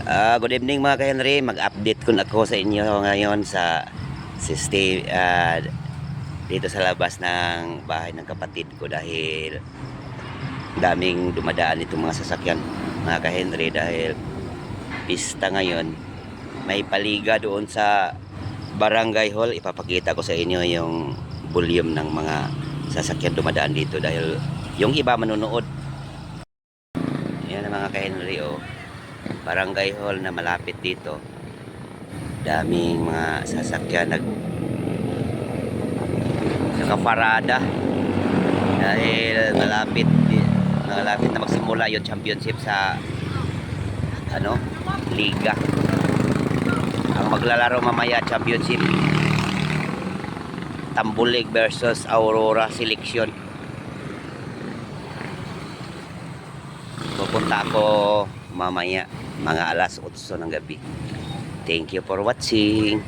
Good evening mga ka-Henry. Mag-update ko na ako sa inyo ngayon sa stay dito sa labas ng bahay ng kapatid ko dahil daming dumadaan itong mga sasakyan mga ka-Henry dahil pista ngayon. May paliga doon sa Barangay Hall. Ipapakita ko sa inyo yung volume ng mga sasakyan dumadaan dito dahil yung iba manonood. Yan ang mga ka-Henry Barangay Hall na malapit dito. Daming mga sasakyan nakaparada dahil malapit na magsimula yung championship sa liga. Ang maglalaro mamaya championship, Tambulig versus Aurora Selection. Pupunta ako mamaya mga alas 8 ng gabi. Thank you for watching.